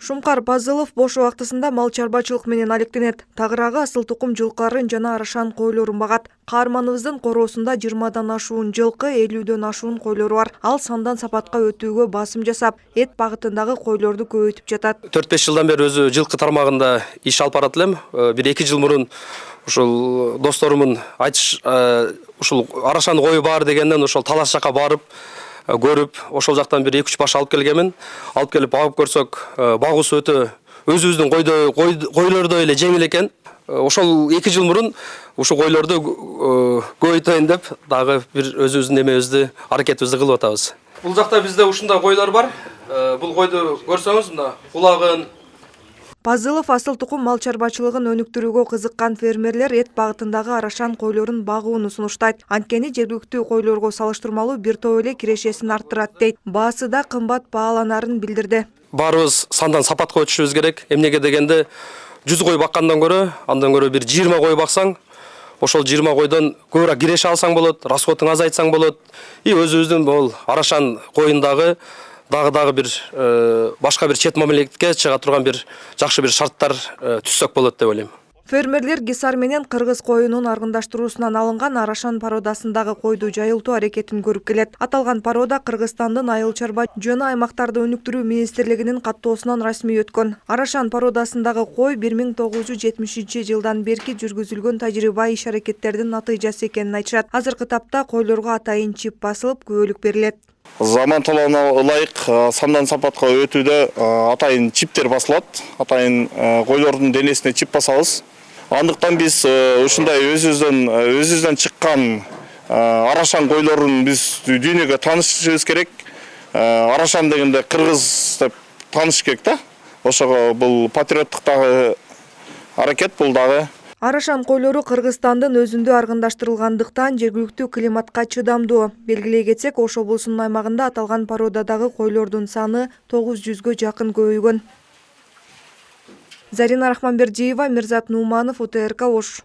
Шумкар Базылов бош убактысында мал чарбачылык менен алектенет. Тагыраагы асыл тукум жылкыларын жана арашан койлорун багат. Каарманыбыздын короосунда 20дан ашуун жылкы, 50дөн ашуун койлору бар. Ал сандан сапатка өтүүгө басым жасап, эт багытындагы койлорду көбөйтүп жатат. 4-5 жылдан бери өзү жылкы тармагында иш алып барат элем. 1-2 жыл мурун ушул досторумун айтыш ушул арашан кою бар дегенден ошол талаш жакка барып көрүп, ошол жактан бир 2-3 баш алып келгенмин. Алып келип багып көрсөк, багуусу өтө өзүбүздүн койлордой эле жеңил экен. Ошол 2 жыл мурун ушу койлорду көбөйтөйүн деп дагы бир өзүбүздүн эмебизди, аракетибизди кылып атабыз. Бул жакта бизде ушундай койлор бар. Бул койду көрсөңүз, мына улагын. Базылов асыл тукум мал чарбачылыгын өнүктүрүүгө кызыккан фермерлер эт багытындагы арашан койлорун багууну сунуштайт. Анткени жергиликтүү койлорго салыштырмалуу бир топ эле кирешесин арттырат дейт. Баасы да кымбат бааланарын билдирди. Баарыбыз сандан сапатка өтүшүбүз керек. Эмнеге дегенде 100 кой баккандан көрө, андан көрө бир 20 кой баксаң, ошол 20 койдон көбүрөөк киреше алсаң болот, расходун азайтсаң болот. И өзүбүздүн бул арашан коюндагы дагы бир башка бир чет мамлекетке чыга турган бир жакшы бир шарттар түзсөк болот деп ойлойм. Фермерлер Гисар менен кыргыз коюнун аргындаштыруусунан алынган арашан породасындагы койду жайылтуу аракетин көрүп келет. Аталган порода Кыргызстандын айыл чарба жана аймактарды өнүктүрүү министрлигинин каттоосунан расмий өткөн. Арашан породасындагы кой 1970-жылдан берки жүргүзүлгөн тажрыйба иш-аракеттердин натыйжасы экенин айтышат. Азыркы тапта койлорго атайын чип басылып, күбөлүк берилет. Заман талабына ылайык сандан сапатка өтүүдө атайын чиптер басылат. Атайын койлордун денесине чип басабыз. Андыктан биз ушундай өзүбүздөн чыккан арашан койлорун биз дүйнөгө таанышыбыз керек. Арашан дегенде кыргыз деп тааныш керек да. Ошого бул патриоттуктагы аракет бул дагы. Арашан койлору Кыргызстандын өзүндө аргындаштырылгандыктан жергиликтүү климатка чыдамдуу. Белгилей кетсек, Ош облусунун аймагында аталган породадагы койлордун саны 900гө жакын көбөйгөн. Зарина Рахманбердиева, Мирзат Нуманов, УТРК Ош.